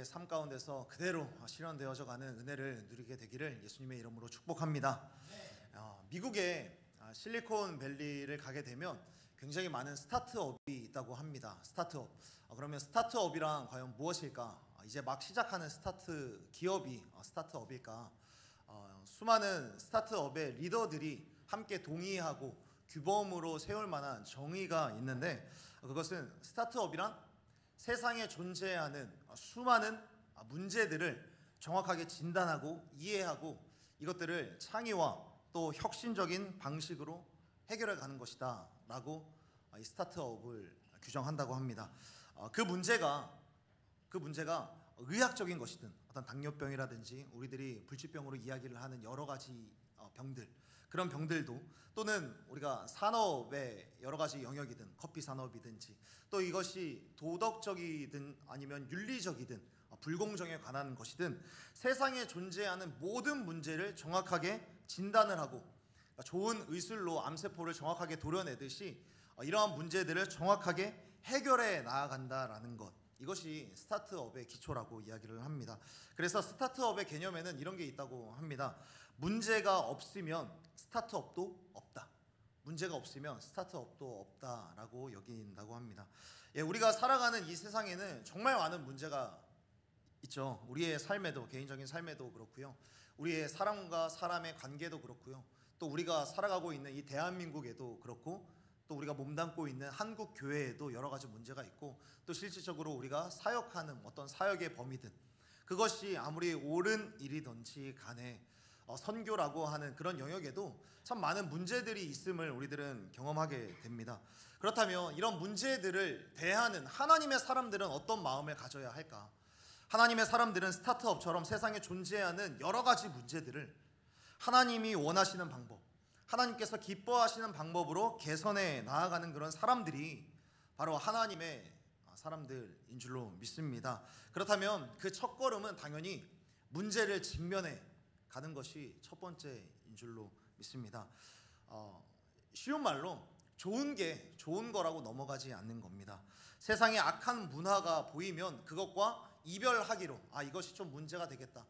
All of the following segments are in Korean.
삶 가운데서 그대로 실현되어져 가는 은혜를 누리게 되기를 예수님의 이름으로 축복합니다. 미국의 실리콘밸리를 가게 되면 굉장히 많은 스타트업이 있다고 합니다. 스타트업. 그러면 스타트업이란 과연 무엇일까? 이제 막 시작하는 스타트 기업이 스타트업일까? 수많은 스타트업의 리더들이 함께 동의하고 규범으로 세울 만한 정의가 있는데, 그것은 스타트업이란 세상에 존재하는 수많은 문제들을 정확하게 진단하고 이해하고 이것들을 창의와 또 혁신적인 방식으로 해결해 가는 것이다 라고 이 스타트업을 규정한다고 합니다. 그 문제가 의학적인 것이든 어떤 당뇨병이라든지 우리들이 불치병으로 이야기를 하는 여러 가지 병들, 그런 병들도, 또는 우리가 산업의 여러 가지 영역이든 커피 산업이든지, 또 이것이 도덕적이든 아니면 윤리적이든 불공정에 관한 것이든 세상에 존재하는 모든 문제를 정확하게 진단을 하고 좋은 의술로 암세포를 정확하게 도려내듯이 이러한 문제들을 정확하게 해결해 나아간다라는 것, 이것이 스타트업의 기초라고 이야기를 합니다. 그래서 스타트업의 개념에는 이런 게 있다고 합니다. 문제가 없으면 스타트업도 없다. 문제가 없으면 스타트업도 없다라고 여긴다고 합니다. 우리가 살아가는 이 세상에는 정말 많은 문제가 있죠. 우리의 삶에도, 개인적인 삶에도 그렇고요. 우리의 사람과 사람의 관계도 그렇고요. 또 우리가 살아가고 있는 이 대한민국에도 그렇고, 또 우리가 몸담고 있는 한국 교회에도 여러 가지 문제가 있고, 또 실질적으로 우리가 사역하는 어떤 사역의 범위든 그것이 아무리 옳은 일이든지 간에 선교라고 하는 그런 영역에도 참 많은 문제들이 있음을 우리들은 경험하게 됩니다. 그렇다면 이런 문제들을 대하는 하나님의 사람들은 어떤 마음을 가져야 할까? 하나님의 사람들은 스타트업처럼 세상에 존재하는 여러 가지 문제들을 하나님이 원하시는 방법, 하나님께서 기뻐하시는 방법으로 개선해 나아가는 그런 사람들이 바로 하나님의 사람들인 줄로 믿습니다. 그렇다면 그 첫걸음은 당연히 문제를 직면해 가는 것이 첫 번째인 줄로 믿습니다. 쉬운 말로 좋은 게 좋은 거라고 넘어가지 않는 겁니다. 세상에 악한 문화가 보이면 그것과 이별하기로, 이것이 좀 문제가 되겠다,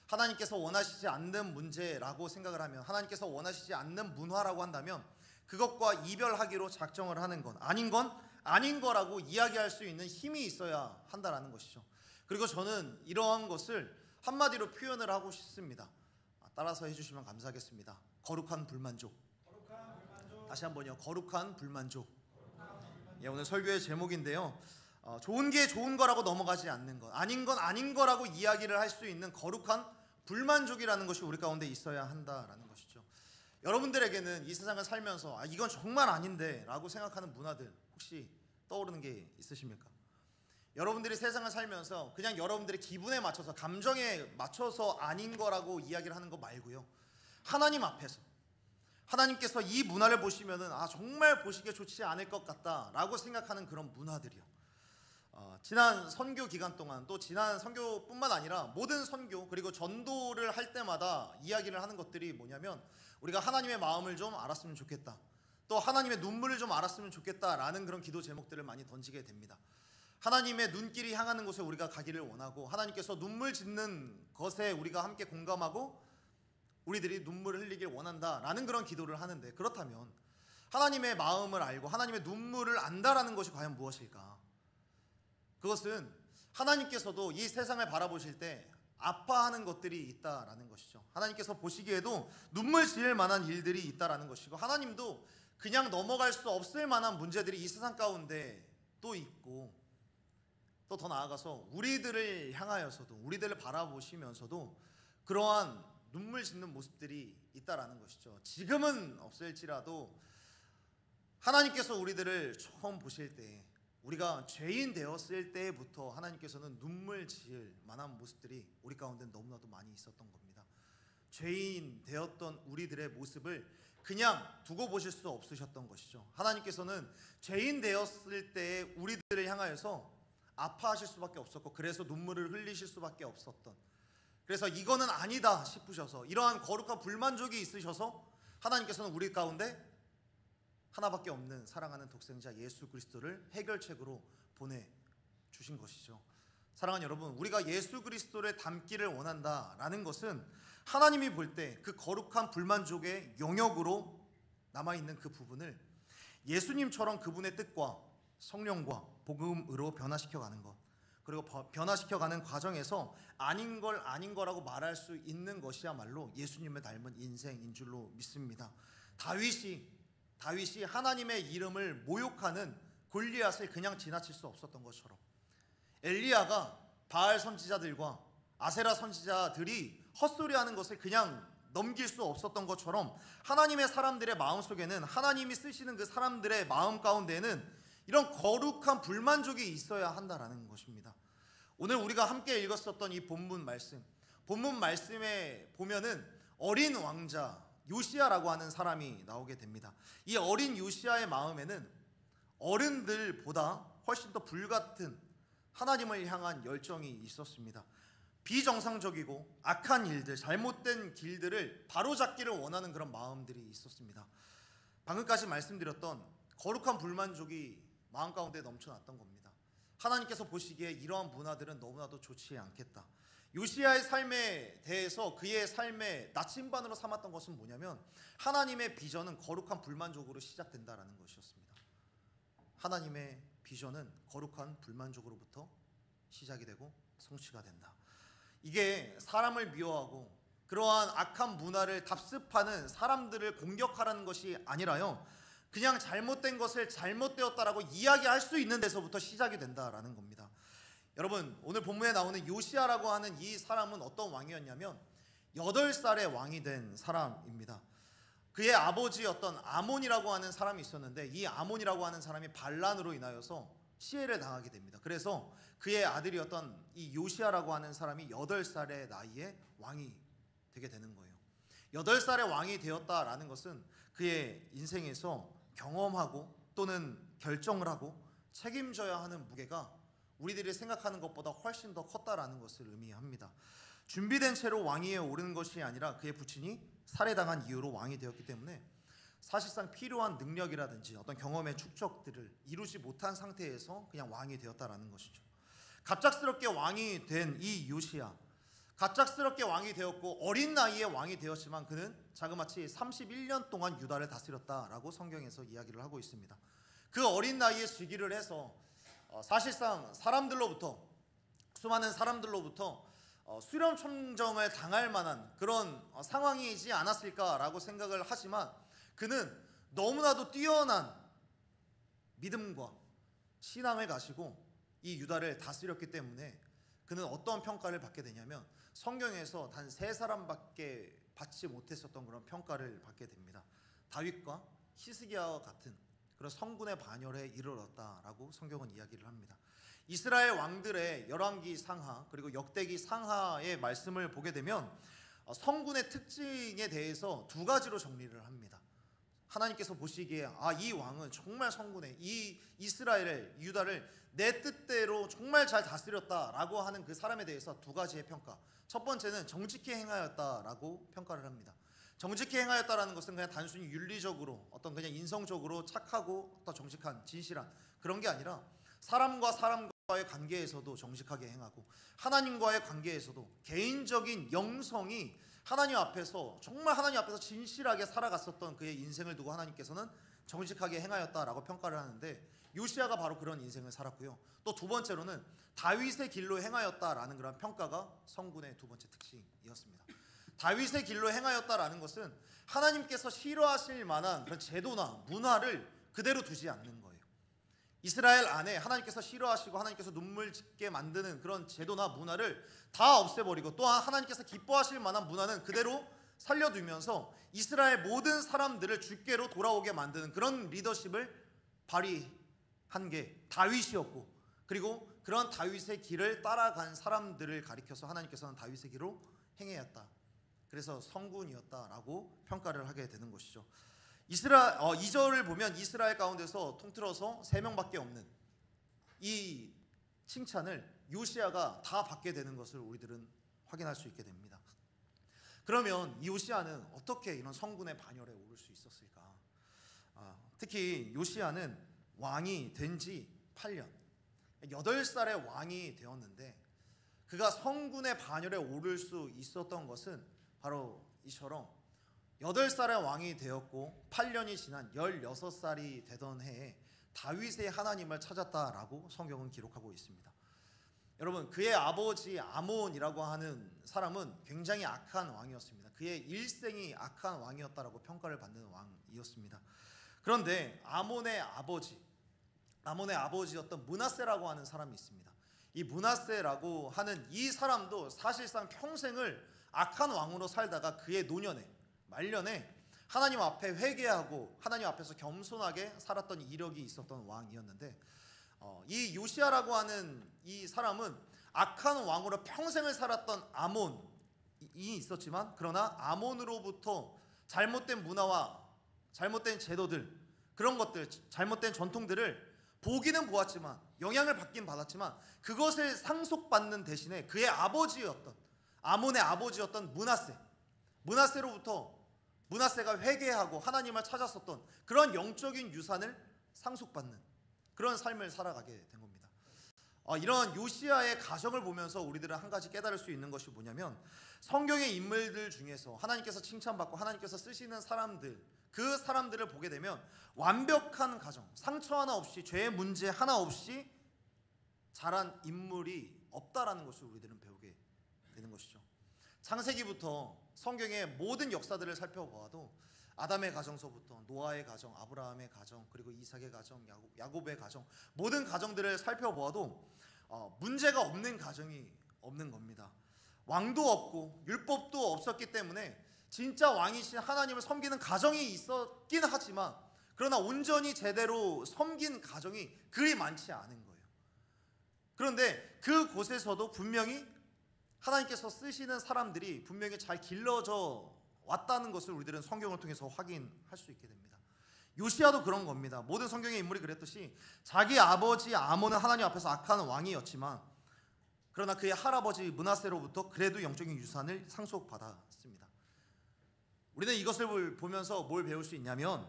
하나님께서 원하시지 않는 문제라고 생각을 하면, 하나님께서 원하시지 않는 문화라고 한다면 그것과 이별하기로 작정을 하는 건, 아닌 건 아닌 거라고 이야기할 수 있는 힘이 있어야 한다라는 것이죠. 그리고 저는 이러한 것을 한마디로 표현을 하고 싶습니다. 따라서 해주시면 감사하겠습니다. 거룩한 불만족. 다시 한번요. 거룩한 불만족. 오늘 설교의 제목인데요. 좋은 게 좋은 거라고 넘어가지 않는 것, 아닌 건 아닌 거라고 이야기를 할 수 있는 거룩한 불만족이라는 것이 우리 가운데 있어야 한다라는 것이죠. 여러분들에게는 이 세상을 살면서 이건 정말 아닌데 라고 생각하는 문화들 혹시 떠오르는 게 있으십니까? 여러분들이 세상을 살면서 그냥 여러분들의 기분에 맞춰서, 감정에 맞춰서 아닌 거라고 이야기를 하는 거 말고요, 하나님 앞에서 하나님께서 이 문화를 보시면은 정말 보시기에 좋지 않을 것 같다 라고 생각하는 그런 문화들이요. 지난 선교 기간 동안, 또 지난 선교뿐만 아니라 모든 선교 그리고 전도를 할 때마다 이야기를 하는 것들이 뭐냐면, 우리가 하나님의 마음을 좀 알았으면 좋겠다, 또 하나님의 눈물을 좀 알았으면 좋겠다라는 그런 기도 제목들을 많이 던지게 됩니다. 하나님의 눈길이 향하는 곳에 우리가 가기를 원하고, 하나님께서 눈물 짓는 것에 우리가 함께 공감하고 우리들이 눈물을 흘리길 원한다라는 그런 기도를 하는데, 그렇다면 하나님의 마음을 알고 하나님의 눈물을 안다라는 것이 과연 무엇일까? 그것은 하나님께서도 이 세상을 바라보실 때 아파하는 것들이 있다라는 것이죠. 하나님께서 보시기에도 눈물 지을 만한 일들이 있다라는 것이고, 하나님도 그냥 넘어갈 수 없을 만한 문제들이 이 세상 가운데 또 있고, 또 더 나아가서 우리들을 향하여서도, 우리들을 바라보시면서도 그러한 눈물 짓는 모습들이 있다라는 것이죠. 지금은 없을지라도 하나님께서 우리들을 처음 보실 때, 우리가 죄인 되었을 때부터 하나님께서는 눈물 지을 만한 모습들이 우리 가운데 너무나도 많이 있었던 겁니다. 죄인 되었던 우리들의 모습을 그냥 두고 보실 수 없으셨던 것이죠. 하나님께서는 죄인 되었을 때 우리들을 향하여서 아파하실 수밖에 없었고, 그래서 눈물을 흘리실 수밖에 없었던, 그래서 이거는 아니다 싶으셔서, 이러한 거룩한 불만족이 있으셔서 하나님께서는 우리 가운데 하나밖에 없는 사랑하는 독생자 예수 그리스도를 해결책으로 보내주신 것이죠. 사랑하는 여러분, 우리가 예수 그리스도를 닮기를 원한다라는 것은 하나님이 볼 때 그 거룩한 불만족의 영역으로 남아있는 그 부분을 예수님처럼 그분의 뜻과 성령과 복음으로 변화시켜가는 것, 그리고 변화시켜가는 과정에서 아닌 걸 아닌 거라고 말할 수 있는 것이야말로 예수님을 닮은 인생인 줄로 믿습니다. 다윗이 하나님의 이름을 모욕하는 골리앗을 그냥 지나칠 수 없었던 것처럼, 엘리야가 바알 선지자들과 아세라 선지자들이 헛소리하는 것을 그냥 넘길 수 없었던 것처럼, 하나님의 사람들의 마음속에는, 하나님이 쓰시는 그 사람들의 마음 가운데에는 이런 거룩한 불만족이 있어야 한다라는 것입니다. 오늘 우리가 함께 읽었었던 이 본문 말씀에 보면은 어린 왕자 요시야라고 하는 사람이 나오게 됩니다. 이 어린 요시야의 마음에는 어른들보다 훨씬 더 불같은 하나님을 향한 열정이 있었습니다. 비정상적이고 악한 일들, 잘못된 길들을 바로잡기를 원하는 그런 마음들이 있었습니다. 방금까지 말씀드렸던 거룩한 불만족이 마음 가운데 넘쳐났던 겁니다. 하나님께서 보시기에 이러한 문화들은 너무나도 좋지 않겠다. 요시야의 삶에 대해서 그의 삶의 나침반으로 삼았던 것은 뭐냐면, 하나님의 비전은 거룩한 불만족으로 시작된다라는 것이었습니다. 하나님의 비전은 거룩한 불만족으로부터 시작이 되고 성취가 된다. 이게 사람을 미워하고 그러한 악한 문화를 답습하는 사람들을 공격하라는 것이 아니라요, 그냥 잘못된 것을 잘못되었다라고 이야기할 수 있는 데서부터 시작이 된다라는 겁니다. 여러분, 오늘 본문에 나오는 요시야라고 하는 이 사람은 어떤 왕이었냐면 8살의 왕이 된 사람입니다. 그의 아버지였던 아몬이라고 하는 사람이 있었는데, 이 아몬이라고 하는 사람이 반란으로 인하여서 시해를 당하게 됩니다. 그래서 그의 아들이었던 이 요시야라고 하는 사람이 8살의 나이에 왕이 되게 되는 거예요. 8살의 왕이 되었다라는 것은 그의 인생에서 경험하고 또는 결정을 하고 책임져야 하는 무게가 우리들이 생각하는 것보다 훨씬 더 컸다라는 것을 의미합니다. 준비된 채로 왕위에 오르는 것이 아니라 그의 부친이 살해당한 이유로 왕이 되었기 때문에 사실상 필요한 능력이라든지 어떤 경험의 축적들을 이루지 못한 상태에서 그냥 왕이 되었다라는 것이죠. 갑작스럽게 왕이 된 이 요시야, 갑작스럽게 왕이 되었고 어린 나이에 왕이 되었지만 그는 자그마치 31년 동안 유다를 다스렸다라고 성경에서 이야기를 하고 있습니다. 그 어린 나이에 즉위를 해서 사실상 수많은 사람들로부터 수렴 청정을 당할 만한 그런 상황이지 않았을까라고 생각을 하지만, 그는 너무나도 뛰어난 믿음과 신앙을 가지고 이 유다를 다스렸기 때문에 그는 어떤 평가를 받게 되냐면, 성경에서 단 3사람밖에 받지 못했었던 그런 평가를 받게 됩니다. 다윗과 히스기야와 같은 그런 성군의 반열에 이르렀다라고 성경은 이야기를 합니다. 이스라엘 왕들의 열왕기 상하 그리고 역대기 상하의 말씀을 보게 되면 성군의 특징에 대해서 2가지로 정리를 합니다. 하나님께서 보시기에 이 왕은 정말 성군의 이 이스라엘을, 유다를 내 뜻대로 정말 잘 다스렸다라고 하는 그 사람에 대해서 2가지의 평가. 첫 번째는 정직히 행하였다라고 평가를 합니다. 정직히 행하였다라는 것은 그냥 단순히 윤리적으로 어떤 그냥 인성적으로 착하고 또 정직한 진실한 그런 게 아니라 사람과 사람과의 관계에서도 정직하게 행하고 하나님과의 관계에서도 개인적인 영성이 하나님 앞에서 정말 하나님 앞에서 진실하게 살아갔었던 그의 인생을 두고 하나님께서는 정직하게 행하였다라고 평가를 하는데, 요시야가 바로 그런 인생을 살았고요. 또 2번째로는 다윗의 길로 행하였다라는 그런 평가가 성군의 2번째 특징이었습니다. 다윗의 길로 행하였다라는 것은 하나님께서 싫어하실 만한 그런 제도나 문화를 그대로 두지 않는 거예요. 이스라엘 안에 하나님께서 싫어하시고 하나님께서 눈물 짓게 만드는 그런 제도나 문화를 다 없애버리고, 또한 하나님께서 기뻐하실 만한 문화는 그대로 살려두면서 이스라엘 모든 사람들을 주께로 돌아오게 만드는 그런 리더십을 발휘한 게 다윗이었고, 그리고 그런 다윗의 길을 따라간 사람들을 가리켜서 하나님께서는 다윗의 길로 행하였다, 그래서 성군이었다라고 평가를 하게 되는 것이죠. 2절을 보면 이스라엘 가운데서 통틀어서 3명밖에 없는 이 칭찬을 요시야가 다 받게 되는 것을 우리들은 확인할 수 있게 됩니다. 그러면 이 요시야는 어떻게 이런 성군의 반열에 오를 수 있었을까? 특히 요시야는 왕이 된 지 8년, 8살의 왕이 되었는데 그가 성군의 반열에 오를 수 있었던 것은 바로 이처럼 8살의 왕이 되었고 8년이 지난 16살이 되던 해에 다윗의 하나님을 찾았다라고 성경은 기록하고 있습니다. 여러분, 그의 아버지 아몬이라고 하는 사람은 굉장히 악한 왕이었습니다. 그의 일생이 악한 왕이었다라고 평가를 받는 왕이었습니다. 그런데 아몬의 아버지였던 므낫세라고 하는 사람이 있습니다. 이 므낫세라고 하는 이 사람도 사실상 평생을 악한 왕으로 살다가 그의 노년에 말년에 하나님 앞에 회개하고 하나님 앞에서 겸손하게 살았던 이력이 있었던 왕이었는데, 이 요시야라고 하는 이 사람은 악한 왕으로 평생을 살았던 아몬이 있었지만, 그러나 아몬으로부터 잘못된 문화와 잘못된 제도들, 그런 것들, 잘못된 전통들을 보기는 보았지만, 영향을 받긴 받았지만, 그것을 상속받는 대신에 그의 아버지였던 아몬의 아버지였던 므낫세로부터 므낫세가 회개하고 하나님을 찾았었던 그런 영적인 유산을 상속받는 그런 삶을 살아가게 된 겁니다. 이런 요시야의 가정을 보면서 우리들은 한 가지 깨달을 수 있는 것이 뭐냐면, 성경의 인물들 중에서 하나님께서 칭찬받고 하나님께서 쓰시는 사람들, 그 사람들을 보게 되면 완벽한 가정, 상처 하나 없이, 죄의 문제 하나 없이 자란 인물이 없다라는 것을 우리들은 배우게 되는 것이죠. 창세기부터 성경의 모든 역사들을 살펴보아도 아담의 가정서부터 노아의 가정, 아브라함의 가정, 그리고 이삭의 가정, 야곱의 가정, 모든 가정들을 살펴보아도 문제가 없는 가정이 없는 겁니다. 왕도 없고 율법도 없었기 때문에 진짜 왕이신 하나님을 섬기는 가정이 있었긴 하지만, 그러나 온전히 제대로 섬긴 가정이 그리 많지 않은 거예요. 그런데 그곳에서도 분명히 하나님께서 쓰시는 사람들이 분명히 잘 길러져 왔다는 것을 우리들은 성경을 통해서 확인할 수 있게 됩니다. 요시야도 그런 겁니다. 모든 성경의 인물이 그랬듯이 자기 아버지 아몬은 하나님 앞에서 악한 왕이었지만, 그러나 그의 할아버지 므낫세로부터 그래도 영적인 유산을 상속받았습니다. 우리는 이것을 보면서 뭘 배울 수 있냐면,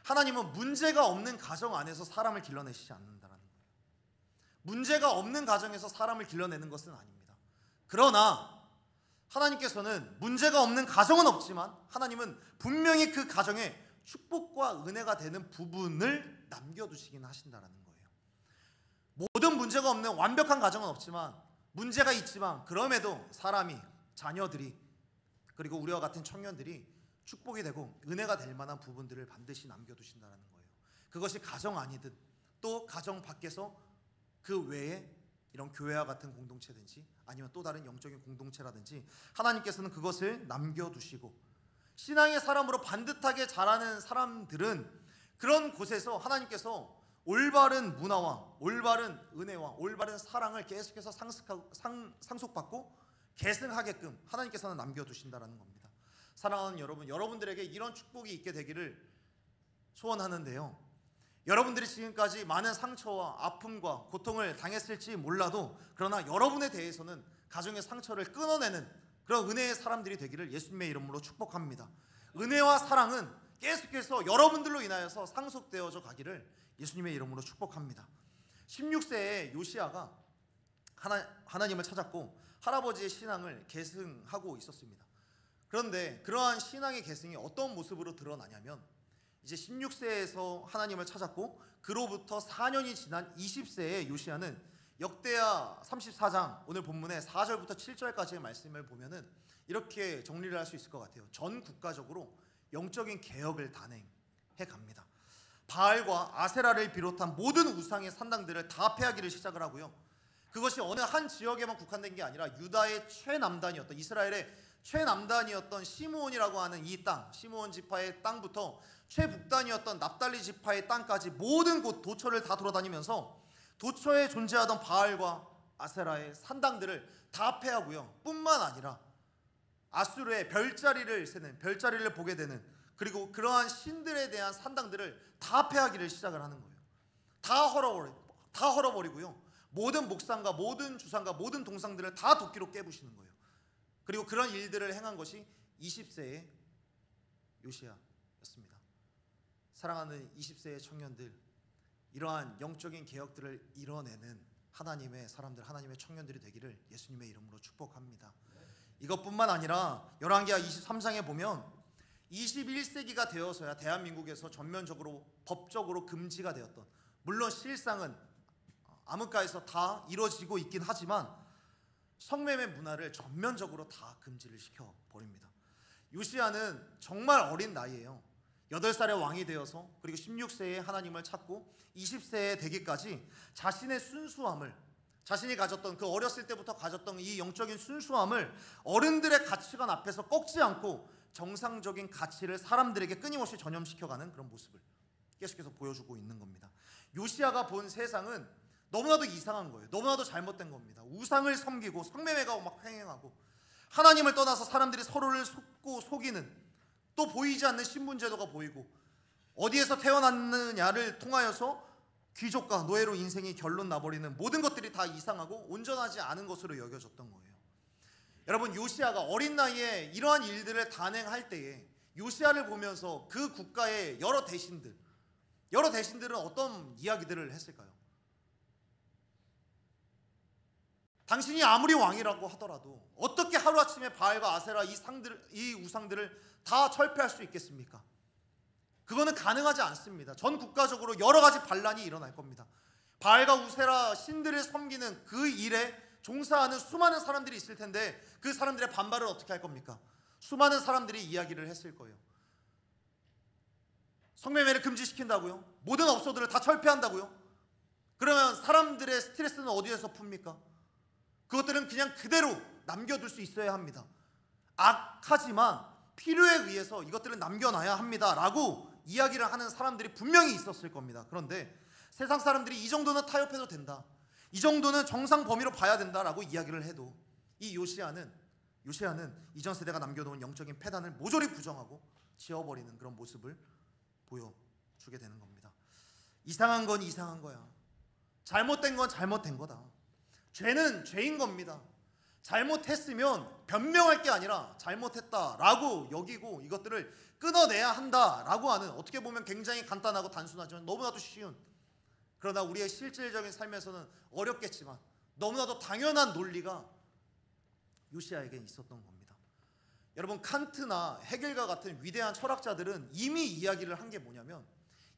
하나님은 문제가 없는 가정 안에서 사람을 길러내시지 않는다는 거예요. 문제가 없는 가정에서 사람을 길러내는 것은 아닙니다. 그러나 하나님께서는 문제가 없는 가정은 없지만, 하나님은 분명히 그 가정에 축복과 은혜가 되는 부분을 남겨두시긴 하신다는 거예요. 모든 문제가 없는 완벽한 가정은 없지만, 문제가 있지만 그럼에도 사람이, 자녀들이, 그리고 우리와 같은 청년들이 축복이 되고 은혜가 될 만한 부분들을 반드시 남겨두신다는 거예요. 그것이 가정 아니든 또 가정 밖에서 그 외에 이런 교회와 같은 공동체든지 아니면 또 다른 영적인 공동체라든지, 하나님께서는 그것을 남겨두시고, 신앙의 사람으로 반듯하게 자라는 사람들은 그런 곳에서 하나님께서 올바른 문화와 올바른 은혜와 올바른 사랑을 계속해서 상속받고 계승하게끔 하나님께서는 남겨두신다는 겁니다. 사랑하는 여러분, 여러분들에게 이런 축복이 있게 되기를 소원하는데요, 여러분들이 지금까지 많은 상처와 아픔과 고통을 당했을지 몰라도, 그러나 여러분에 대해서는 가정의 상처를 끊어내는 그런 은혜의 사람들이 되기를 예수님의 이름으로 축복합니다. 은혜와 사랑은 계속해서 여러분들로 인하여서 상속되어져 가기를 예수님의 이름으로 축복합니다. 16세의 요시야가 하나님을 찾았고 할아버지의 신앙을 계승하고 있었습니다. 그런데 그러한 신앙의 계승이 어떤 모습으로 드러나냐면, 이제 16세에서 하나님을 찾았고 그로부터 4년이 지난 20세의 요시야는 역대하 34장 오늘 본문의 4절부터 7절까지의 말씀을 보면은 이렇게 정리를 할 수 있을 것 같아요. 전 국가적으로 영적인 개혁을 단행해 갑니다. 바알과 아세라를 비롯한 모든 우상의 산당들을 다 폐하기를 시작을 하고요. 그것이 어느 한 지역에만 국한된 게 아니라 유다의 최남단이었던, 이스라엘의 최남단이었던 시므온이라고 하는 이 땅, 시므온 지파의 땅부터 최북단이었던 납달리 지파의 땅까지 모든 곳 도처를 다 돌아다니면서 도처에 존재하던 바알과 아세라의 산당들을 다 폐하고요. 뿐만 아니라 아수르의 별자리를 보게 되는, 그리고 그러한 신들에 대한 산당들을 다 폐하기를 시작을 하는 거예요. 다 헐어버리고요. 모든 목상과 모든 주상과 모든 동상들을 다 도끼로 깨부시는 거예요. 그리고 그런 일들을 행한 것이 20세의 요시야였습니다. 사랑하는 20세의 청년들, 이러한 영적인 개혁들을 이뤄내는 하나님의 사람들, 하나님의 청년들이 되기를 예수님의 이름으로 축복합니다. 이것뿐만 아니라 열왕기하 23장에 보면 21세기가 되어서야 대한민국에서 전면적으로 법적으로 금지가 되었던, 물론 실상은 암흑가에서 다 이루어지고 있긴 하지만 성매매 문화를 전면적으로 다 금지를 시켜버립니다. 요시야는 정말 어린 나이에요. 8살에 왕이 되어서, 그리고 16세에 하나님을 찾고 20세에 되기까지 자신의 순수함을, 자신이 가졌던 그 어렸을 때부터 가졌던 이 영적인 순수함을 어른들의 가치관 앞에서 꺾지 않고 정상적인 가치를 사람들에게 끊임없이 전염시켜가는 그런 모습을 계속해서 보여주고 있는 겁니다. 요시야가 본 세상은 너무나도 이상한 거예요. 너무나도 잘못된 겁니다. 우상을 섬기고 성매매가 막 횡행하고, 하나님을 떠나서 사람들이 서로를 속이는, 또 보이지 않는 신분제도가 보이고, 어디에서 태어났느냐를 통하여서 귀족과 노예로 인생이 결론 나버리는 모든 것들이 다 이상하고 온전하지 않은 것으로 여겨졌던 거예요. 여러분, 요시야가 어린 나이에 이러한 일들을 단행할 때에 요시야를 보면서 그 국가의 여러 대신들은 어떤 이야기들을 했을까요? 당신이 아무리 왕이라고 하더라도 어떻게 하루아침에 바알과 아세라 이 우상들을 다 철폐할 수 있겠습니까? 그거는 가능하지 않습니다. 전 국가적으로 여러 가지 반란이 일어날 겁니다. 바알과 우세라 신들을 섬기는 그 일에 종사하는 수많은 사람들이 있을 텐데 그 사람들의 반발을 어떻게 할 겁니까? 수많은 사람들이 이야기를 했을 거예요. 성매매를 금지시킨다고요? 모든 업소들을 다 철폐한다고요? 그러면 사람들의 스트레스는 어디에서 풉니까? 그것들은 그냥 그대로 남겨둘 수 있어야 합니다. 악하지만 필요에 의해서 이것들은 남겨놔야 합니다 라고 이야기를 하는 사람들이 분명히 있었을 겁니다. 그런데 세상 사람들이 이 정도는 타협해도 된다, 이 정도는 정상 범위로 봐야 된다라고 이야기를 해도 이 요시야는 이전 세대가 남겨놓은 영적인 패단을 모조리 부정하고 지워버리는 그런 모습을 보여주게 되는 겁니다. 이상한 건 이상한 거야. 잘못된 건 잘못된 거다. 죄는 죄인 겁니다. 잘못했으면 변명할 게 아니라 잘못했다라고 여기고 이것들을 끊어내야 한다라고 하는, 어떻게 보면 굉장히 간단하고 단순하지만 너무나도 쉬운, 그러나 우리의 실질적인 삶에서는 어렵겠지만 너무나도 당연한 논리가 요시야에게 있었던 겁니다. 여러분, 칸트나 헤겔과 같은 위대한 철학자들은 이미 이야기를 한 게 뭐냐면,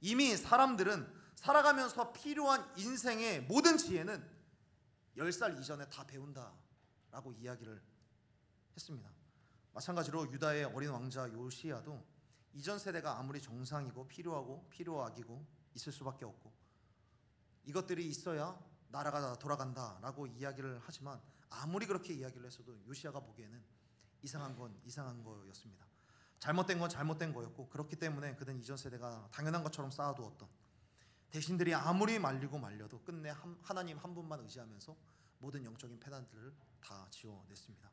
이미 사람들은 살아가면서 필요한 인생의 모든 지혜는 10살 이전에 다 배운다라고 이야기를 했습니다. 마찬가지로 유다의 어린 왕자 요시야도 이전 세대가 아무리 정상이고 필요하고 필요악이고 있을 수밖에 없고 이것들이 있어야 나라가 돌아간다라고 이야기를 하지만, 아무리 그렇게 이야기를 했어도 요시야가 보기에는 이상한 건 이상한 거였습니다. 잘못된 건 잘못된 거였고, 그렇기 때문에 그는 이전 세대가 당연한 것처럼 쌓아두었던 대신들이 아무리 말리고 말려도 끝내 하나님 한 분만 의지하면서 모든 영적인 패단들을 다 지워냈습니다.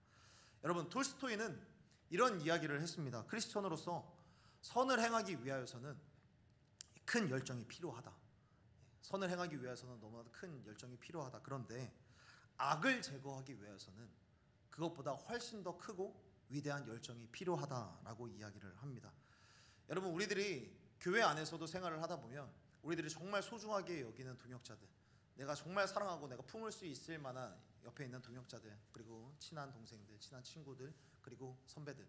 여러분, 톨스토이는 이런 이야기를 했습니다. 크리스천으로서 선을 행하기 위하여서는 큰 열정이 필요하다. 선을 행하기 위해서는 너무나도 큰 열정이 필요하다. 그런데 악을 제거하기 위해서는 그것보다 훨씬 더 크고 위대한 열정이 필요하다라고 이야기를 합니다. 여러분, 우리들이 교회 안에서도 생활을 하다 보면 우리들이 정말 소중하게 여기는 동역자들, 내가 정말 사랑하고 내가 품을 수 있을 만한 옆에 있는 동역자들, 그리고 친한 동생들, 친한 친구들, 그리고 선배들,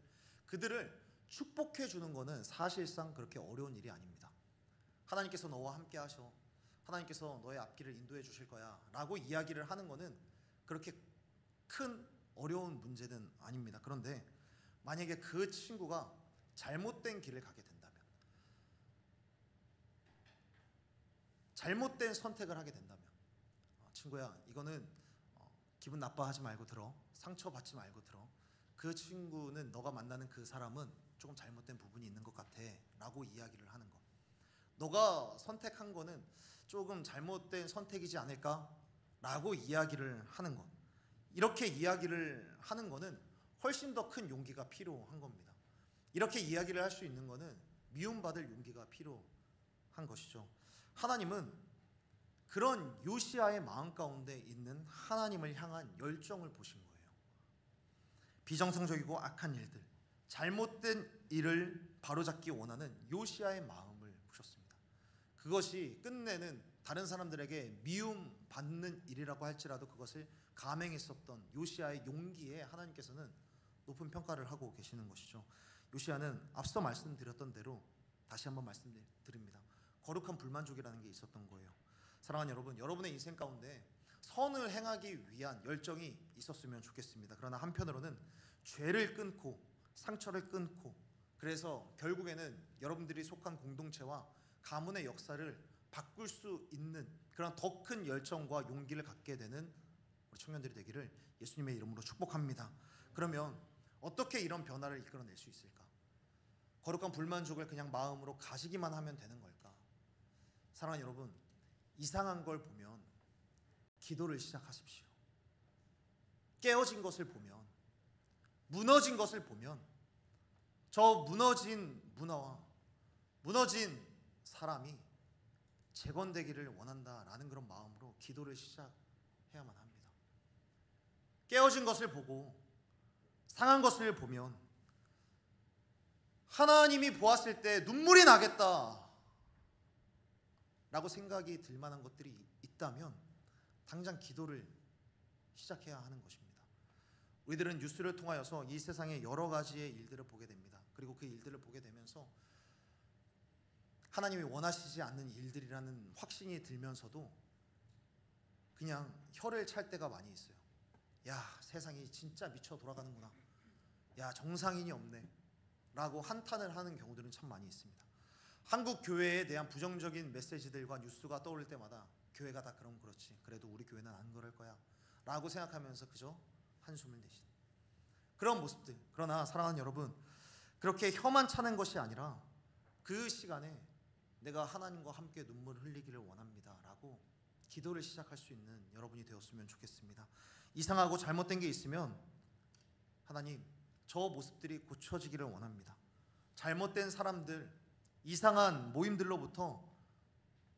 그들을 축복해 주는 것은 사실상 그렇게 어려운 일이 아닙니다. 하나님께서 너와 함께 하셔, 하나님께서 너의 앞길을 인도해 주실 거야 라고 이야기를 하는 것은 그렇게 큰 어려운 문제는 아닙니다. 그런데 만약에 그 친구가 잘못된 길을 가게 된다면, 잘못된 선택을 하게 된다면, 친구야, 이거는 기분 나빠하지 말고 들어, 상처받지 말고 들어, 그 친구는, 너가 만나는 그 사람은 조금 잘못된 부분이 있는 것 같아 라고 이야기를 하는 것, 너가 선택한 거는 조금 잘못된 선택이지 않을까 라고 이야기를 하는 것, 이렇게 이야기를 하는 거는 훨씬 더 큰 용기가 필요한 겁니다. 이렇게 이야기를 할 수 있는 거는 미움받을 용기가 필요한 것이죠. 하나님은 그런 요시야의 마음 가운데 있는 하나님을 향한 열정을 보신 거예요. 비정상적이고 악한 일들, 잘못된 일을 바로잡기 원하는 요시야의 마음을 보셨습니다. 그것이 끝내는 다른 사람들에게 미움 받는 일이라고 할지라도 그것을 감행했었던 요시야의 용기에 하나님께서는 높은 평가를 하고 계시는 것이죠. 요시야는 앞서 말씀드렸던 대로 다시 한번 말씀드립니다. 거룩한 불만족이라는 게 있었던 거예요. 사랑하는 여러분, 여러분의 인생 가운데 선을 행하기 위한 열정이 있었으면 좋겠습니다. 그러나 한편으로는 죄를 끊고 상처를 끊고, 그래서 결국에는 여러분들이 속한 공동체와 가문의 역사를 바꿀 수 있는 그런 더 큰 열정과 용기를 갖게 되는 우리 청년들이 되기를 예수님의 이름으로 축복합니다. 그러면 어떻게 이런 변화를 이끌어낼 수 있을까? 거룩한 불만족을 그냥 마음으로 가지기만 하면 되는 걸까? 사랑하는 여러분, 이상한 걸 보면 기도를 시작하십시오. 깨어진 것을 보면, 무너진 것을 보면 저 무너진 문화와 무너진 사람이 재건되기를 원한다라는 그런 마음으로 기도를 시작해야만 합니다. 깨어진 것을 보고 상한 것을 보면 하나님이 보았을 때 눈물이 나겠다 라고 생각이 들 만한 것들이 있다면 당장 기도를 시작해야 하는 것입니다. 우리들은 뉴스를 통하여서 이 세상의 여러 가지의 일들을 보게 됩니다. 그리고 그 일들을 보게 되면서 하나님이 원하시지 않는 일들이라는 확신이 들면서도 그냥 혀를 찰 때가 많이 있어요. 야, 세상이 진짜 미쳐 돌아가는구나. 야, 정상인이 없네 라고 한탄을 하는 경우들은 참 많이 있습니다. 한국 교회에 대한 부정적인 메시지들과 뉴스가 떠오를 때마다 교회가 다 그럼 그렇지, 그래도 우리 교회는 안 그럴 거야 라고 생각하면서 그저 한숨을 내쉬는 그런 모습들. 그러나 사랑하는 여러분, 그렇게 혀만 차는 것이 아니라 그 시간에 내가 하나님과 함께 눈물을 흘리기를 원합니다 라고 기도를 시작할 수 있는 여러분이 되었으면 좋겠습니다. 이상하고 잘못된 게 있으면 하나님, 저 모습들이 고쳐지기를 원합니다. 잘못된 사람들, 이상한 모임들로부터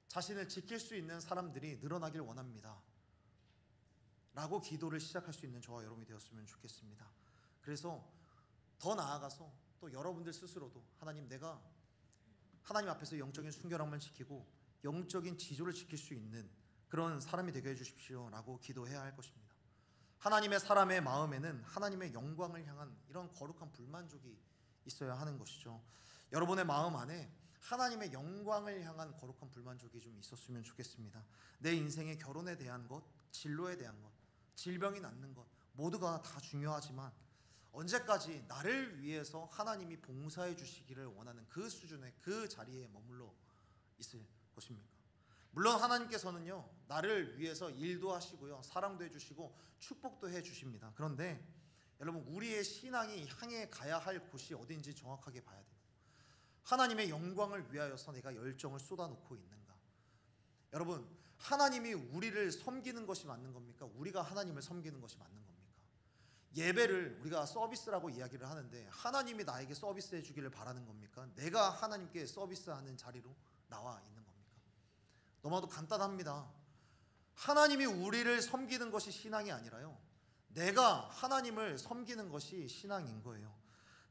자신을 지킬 수 있는 사람들이 늘어나길 원합니다 라고 기도를 시작할 수 있는 저와 여러분이 되었으면 좋겠습니다. 그래서 더 나아가서 또 여러분들 스스로도 하나님, 내가 하나님 앞에서 영적인 순결함을 지키고 영적인 지조를 지킬 수 있는 그런 사람이 되게 해주십시오 라고 기도해야 할 것입니다. 하나님의 사람의 마음에는 하나님의 영광을 향한 이런 거룩한 불만족이 있어야 하는 것이죠. 여러분의 마음 안에 하나님의 영광을 향한 거룩한 불만족이 좀 있었으면 좋겠습니다. 내 인생의 결혼에 대한 것, 진로에 대한 것, 질병이 낫는 것 모두가 다 중요하지만 언제까지 나를 위해서 하나님이 봉사해 주시기를 원하는 그 수준의 그 자리에 머물러 있을 것입니까? 물론 하나님께서는요, 나를 위해서 일도 하시고요, 사랑도 해주시고 축복도 해주십니다. 그런데 여러분, 우리의 신앙이 향해 가야 할 곳이 어딘지 정확하게 봐야 돼요. 하나님의 영광을 위하여서 내가 열정을 쏟아놓고 있는가? 여러분, 하나님이 우리를 섬기는 것이 맞는 겁니까? 우리가 하나님을 섬기는 것이 맞는 겁니까? 예배를 우리가 서비스라고 이야기를 하는데 하나님이 나에게 서비스해 주기를 바라는 겁니까? 내가 하나님께 서비스하는 자리로 나와 있는 겁니까? 너무나도 간단합니다. 하나님이 우리를 섬기는 것이 신앙이 아니라요, 내가 하나님을 섬기는 것이 신앙인 거예요.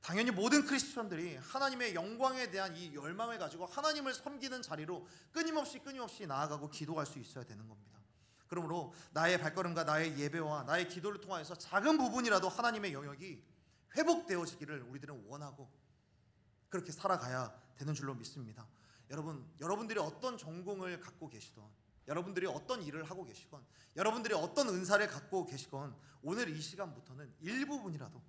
당연히 모든 크리스천들이 하나님의 영광에 대한 이 열망을 가지고 하나님을 섬기는 자리로 끊임없이 나아가고 기도할 수 있어야 되는 겁니다. 그러므로 나의 발걸음과 나의 예배와 나의 기도를 통하여서 작은 부분이라도 하나님의 영역이 회복되어지기를 우리들은 원하고 그렇게 살아가야 되는 줄로 믿습니다. 여러분들이 어떤 전공을 갖고 계시던, 여러분들이 어떤 일을 하고 계시건, 여러분들이 어떤 은사를 갖고 계시건, 오늘 이 시간부터는 일부분이라도,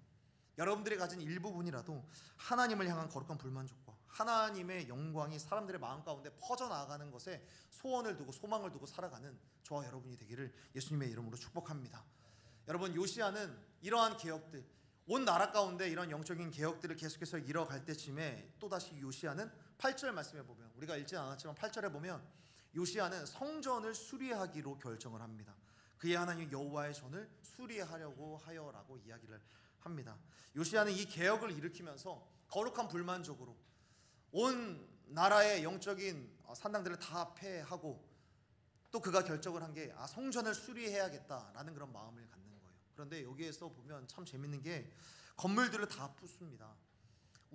여러분들이 가진 일부분이라도 하나님을 향한 거룩한 불만족과 하나님의 영광이 사람들의 마음 가운데 퍼져나가는 것에 소원을 두고 소망을 두고 살아가는 저와 여러분이 되기를 예수님의 이름으로 축복합니다. 여러분, 요시야는 이러한 개혁들, 온 나라 가운데 이런 영적인 개혁들을 계속해서 이뤄갈 때쯤에 또다시 요시야는 8절 말씀에 보면, 우리가 읽진 않았지만 8절에 보면 요시야는 성전을 수리하기로 결정을 합니다. 그의 하나님 여호와의 전을 수리하려고 하여라고 이야기를 합니다. 요시야는 이 개혁을 일으키면서 거룩한 불만족으로 온 나라의 영적인 산당들을 다 폐하고 또 그가 결정을 한 게 성전을 수리해야겠다라는 그런 마음을 갖는 거예요. 그런데 여기에서 보면 참 재밌는 게 건물들을 다 부숩니다.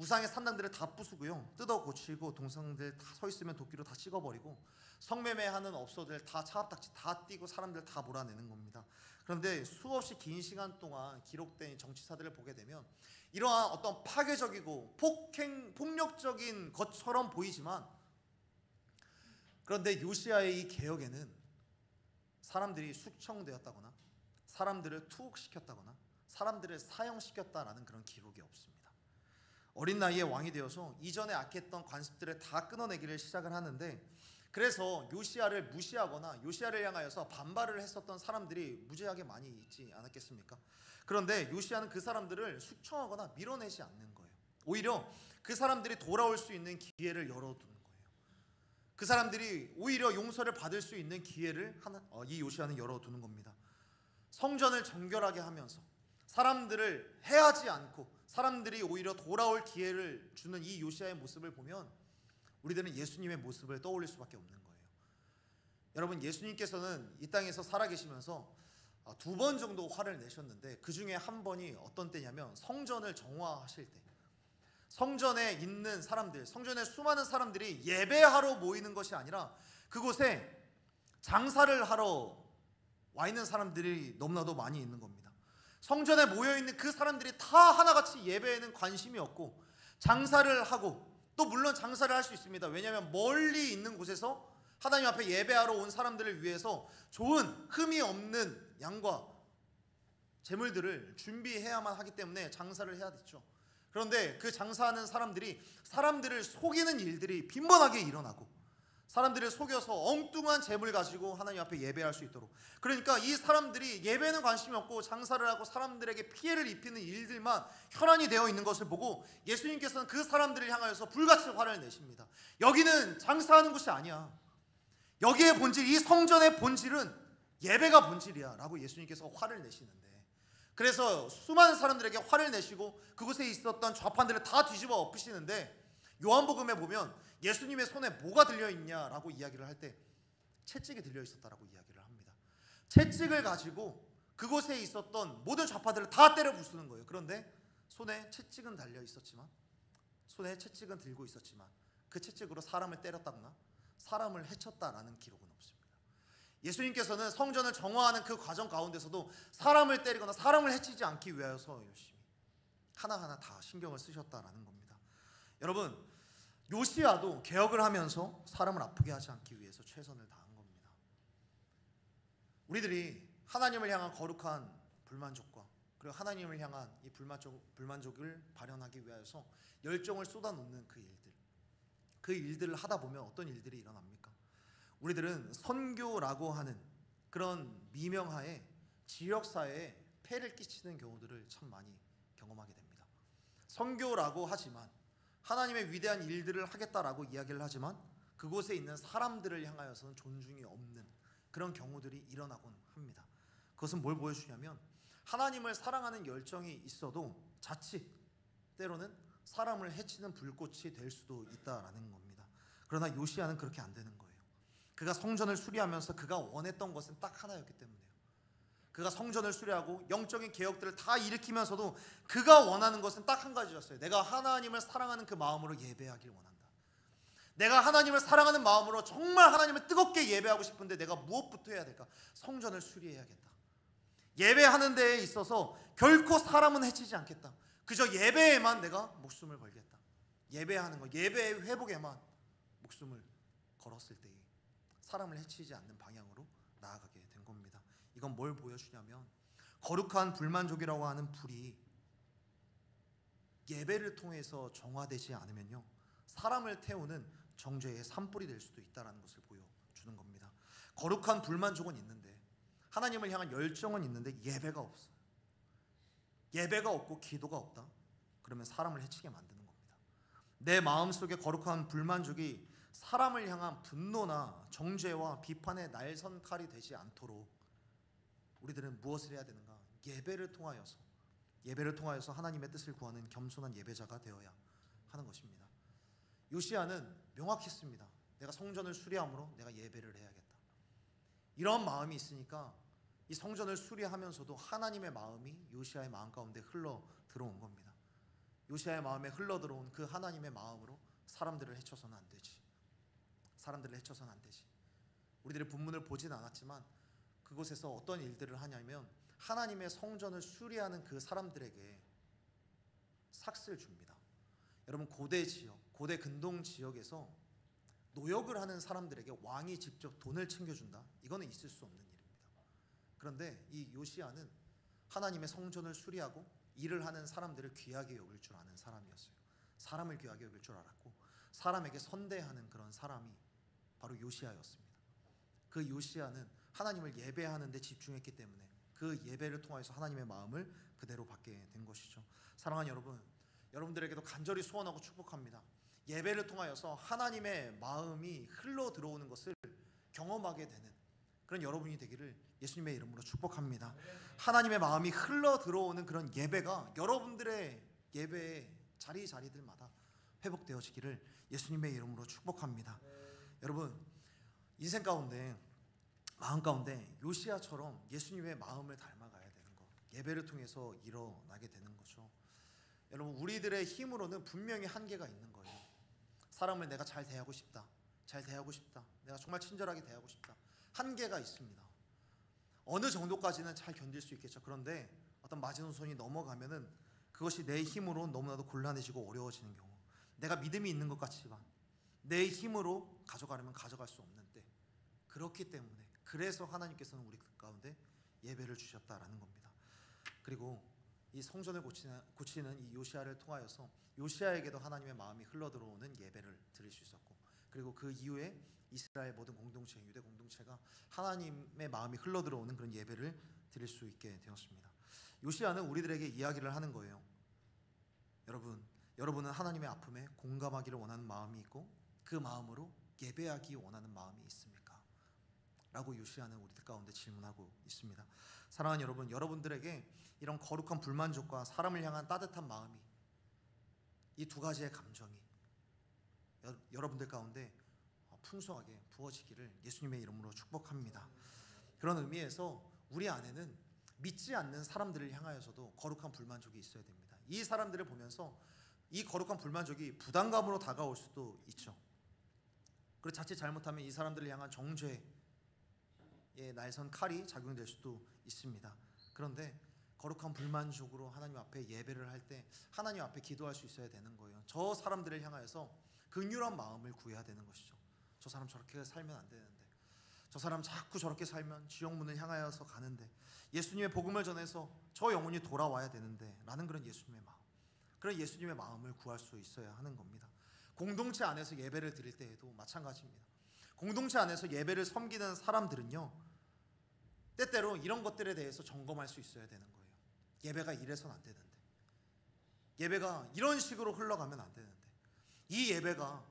우상의 산당들을 다 부수고요, 뜯어 고치고 동상들 다 서 있으면 도끼로 다 찍어버리고 성매매하는 업소들 다 차압딱지 다 띄고 사람들 다 몰아내는 겁니다. 그런데 수없이 긴 시간 동안 기록된 정치사들을 보게 되면 이러한 어떤 파괴적이고 폭력적인 것처럼 보이지만, 그런데 요시야의 이 개혁에는 사람들이 숙청되었다거나 사람들을 투옥시켰다거나 사람들을 사형시켰다라는 그런 기록이 없습니다. 어린 나이에 왕이 되어서 이전에 악했던 관습들을 다 끊어내기를 시작을 하는데, 그래서 요시야를 무시하거나 요시야를 향하여서 반발을 했었던 사람들이 무지하게 많이 있지 않았겠습니까? 그런데 요시야는 그 사람들을 숙청하거나 밀어내지 않는 거예요. 오히려 그 사람들이 돌아올 수 있는 기회를 열어두는 거예요. 그 사람들이 오히려 용서를 받을 수 있는 기회를 이 요시야는 열어두는 겁니다. 성전을 정결하게 하면서 사람들을 해하지 않고 사람들이 오히려 돌아올 기회를 주는 이 요시야의 모습을 보면 우리들은 예수님의 모습을 떠올릴 수밖에 없는 거예요. 여러분, 예수님께서는 이 땅에서 살아계시면서 2번 정도 화를 내셨는데 그 중에 한 번이 어떤 때냐면 성전을 정화하실 때, 성전에 있는 사람들, 성전에 수많은 사람들이 예배하러 모이는 것이 아니라 그곳에 장사를 하러 와 있는 사람들이 너무나도 많이 있는 겁니다. 성전에 모여있는 그 사람들이 다 하나같이 예배에는 관심이 없고 장사를 하고, 또 물론 장사를 할 수 있습니다. 왜냐하면 멀리 있는 곳에서 하나님 앞에 예배하러 온 사람들을 위해서 좋은 흠이 없는 양과 재물들을 준비해야만 하기 때문에 장사를 해야 됐죠. 그런데 그 장사하는 사람들이 사람들을 속이는 일들이 빈번하게 일어나고 사람들을 속여서 엉뚱한 재물 가지고 하나님 앞에 예배할 수 있도록, 그러니까 이 사람들이 예배에는 관심이 없고 장사를 하고 사람들에게 피해를 입히는 일들만 혈안이 되어 있는 것을 보고 예수님께서는 그 사람들을 향하여서 불같이 화를 내십니다. 여기는 장사하는 곳이 아니야. 여기의 본질, 이 성전의 본질은 예배가 본질이야 라고 예수님께서 화를 내시는데, 그래서 수많은 사람들에게 화를 내시고 그곳에 있었던 좌판들을 다 뒤집어 엎으시는데, 요한복음에 보면 예수님의 손에 뭐가 들려있냐라고 이야기를 할 때 채찍이 들려있었다라고 이야기를 합니다. 채찍을 가지고 그곳에 있었던 모든 좌파들을 다 때려 부수는 거예요. 그런데 손에 채찍은 달려있었지만, 손에 채찍은 들고 있었지만 그 채찍으로 사람을 때렸다거나 사람을 해쳤다라는 기록은 없습니다. 예수님께서는 성전을 정화하는 그 과정 가운데서도 사람을 때리거나 사람을 해치지 않기 위하여서 열심히 하나하나 다 신경을 쓰셨다라는 겁니다. 여러분, 요시야도 개혁을 하면서 사람을 아프게 하지 않기 위해서 최선을 다한 겁니다. 우리들이 하나님을 향한 거룩한 불만족과 그리고 하나님을 향한 이 불만족을 발현하기 위하여서 열정을 쏟아놓는 그 일들을 하다 보면 어떤 일들이 일어납니까? 우리들은 선교라고 하는 그런 미명하에 지역사회에 폐를 끼치는 경우들을 참 많이 경험하게 됩니다. 선교라고 하지만, 하나님의 위대한 일들을 하겠다라고 이야기를 하지만 그곳에 있는 사람들을 향하여서는 존중이 없는 그런 경우들이 일어나곤 합니다. 그것은 뭘 보여주냐면 하나님을 사랑하는 열정이 있어도 자칫 때로는 사람을 해치는 불꽃이 될 수도 있다라는 겁니다. 그러나 요시야는 그렇게 안 되는 거예요. 그가 성전을 수리하면서 그가 원했던 것은 딱 하나였기 때문에요. 그가 성전을 수리하고 영적인 개혁들을 다 일으키면서도 그가 원하는 것은 딱 한 가지였어요. 내가 하나님을 사랑하는 그 마음으로 예배하길 원한다. 내가 하나님을 사랑하는 마음으로 정말 하나님을 뜨겁게 예배하고 싶은데 내가 무엇부터 해야 될까? 성전을 수리해야겠다. 예배하는 데에 있어서 결코 사람은 해치지 않겠다. 그저 예배에만 내가 목숨을 걸겠다. 예배하는 것, 예배의 회복에만 목숨을 걸었을 때에 사람을 해치지 않는 방향으로 나아가게 된 겁니다. 이건 뭘 보여주냐면 거룩한 불만족이라고 하는 불이 예배를 통해서 정화되지 않으면요, 사람을 태우는 정죄의 산불이 될 수도 있다는 것을 보여주는 겁니다. 거룩한 불만족은 있는데, 하나님을 향한 열정은 있는데 예배가 없어. 예배가 없고 기도가 없다? 그러면 사람을 해치게 만드는 겁니다. 내 마음속에 거룩한 불만족이 사람을 향한 분노나 정죄와 비판의 날선칼이 되지 않도록 우리들은 무엇을 해야 되는가? 예배를 통하여서 하나님의 뜻을 구하는 겸손한 예배자가 되어야 하는 것입니다. 요시야는 명확했습니다. 내가 성전을 수리함으로 내가 예배를 해야겠다. 이런 마음이 있으니까 이 성전을 수리하면서도 하나님의 마음이 요시야의 마음 가운데 흘러 들어온 겁니다. 요시야의 마음에 흘러들어온 그 하나님의 마음으로 사람들을 해쳐서는 안 되지. 사람들을 해쳐서는 안 되지. 우리들의 본문을 보진 않았지만 그곳에서 어떤 일들을 하냐면 하나님의 성전을 수리하는 그 사람들에게 삭스를 줍니다. 여러분, 고대 지역, 고대 근동 지역에서 노역을 하는 사람들에게 왕이 직접 돈을 챙겨준다? 이거는 있을 수 없는 일입니다. 그런데 이 요시야는 하나님의 성전을 수리하고 일을 하는 사람들을 귀하게 여길 줄 아는 사람이었어요. 사람을 귀하게 여길 줄 알았고 사람에게 선대하는 그런 사람이 바로 요시야였습니다. 그 요시야는 하나님을 예배하는 데 집중했기 때문에 그 예배를 통해서 하나님의 마음을 그대로 받게 된 것이죠. 사랑하는 여러분, 여러분들에게도 간절히 소원하고 축복합니다. 예배를 통하여서 하나님의 마음이 흘러 들어오는 것을 경험하게 되는 그런 여러분이 되기를 예수님의 이름으로 축복합니다. 하나님의 마음이 흘러 들어오는 그런 예배가 여러분들의 예배의 자리자리들마다 회복되어지기를 예수님의 이름으로 축복합니다. 여러분, 인생 가운데, 마음 가운데 요시야처럼 예수님의 마음을 닮아가야 되는 것, 예배를 통해서 일어나게 되는 거죠. 여러분, 우리들의 힘으로는 분명히 한계가 있는 거예요. 사람을 내가 잘 대하고 싶다, 잘 대하고 싶다, 내가 정말 친절하게 대하고 싶다, 한계가 있습니다. 어느 정도까지는 잘 견딜 수 있겠죠. 그런데 어떤 마지노선이 넘어가면은 그것이 내 힘으로 너무나도 곤란해지고 어려워지는 경우, 내가 믿음이 있는 것 같지만 내 힘으로 가져가려면 가져갈 수 없는 때, 그렇기 때문에 그래서 하나님께서는 우리 가운데 예배를 주셨다라는 겁니다. 그리고 이 성전을 고치는 이 요시야를 통하여서 요시야에게도 하나님의 마음이 흘러들어오는 예배를 드릴 수 있었고, 그리고 그 이후에 이스라엘 모든 공동체, 유대 공동체가 하나님의 마음이 흘러들어오는 그런 예배를 드릴 수 있게 되었습니다. 요시야는 우리들에게 이야기를 하는 거예요. 여러분은 하나님의 아픔에 공감하기를 원하는 마음이 있고 그 마음으로 예배하기 원하는 마음이 있습니까? 라고 요시야는 우리들 가운데 질문하고 있습니다. 사랑하는 여러분, 여러분들에게 이런 거룩한 불만족과 사람을 향한 따뜻한 마음이, 이 두 가지의 감정이 여러분들 가운데 풍성하게 부어지기를 예수님의 이름으로 축복합니다. 그런 의미에서 우리 안에는 믿지 않는 사람들을 향하여서도 거룩한 불만족이 있어야 됩니다. 이 사람들을 보면서 이 거룩한 불만족이 부담감으로 다가올 수도 있죠. 그리고 자칫 잘못하면 이 사람들을 향한 정죄의 날선 칼이 작용될 수도 있습니다. 그런데 거룩한 불만족으로 하나님 앞에 예배를 할 때 하나님 앞에 기도할 수 있어야 되는 거예요. 저 사람들을 향하여서 긍휼한 마음을 구해야 되는 것이죠. 저 사람 저렇게 살면 안 되는데, 저 사람 자꾸 저렇게 살면 지옥문을 향하여서 가는데, 예수님의 복음을 전해서 저 영혼이 돌아와야 되는데 라는 그런 예수님의 마음, 그런 예수님의 마음을 구할 수 있어야 하는 겁니다. 공동체 안에서 예배를 드릴 때에도 마찬가지입니다. 공동체 안에서 예배를 섬기는 사람들은요, 때때로 이런 것들에 대해서 점검할 수 있어야 되는 거예요. 예배가 이래서는 안 되는데, 예배가 이런 식으로 흘러가면 안 되는데, 이 예배가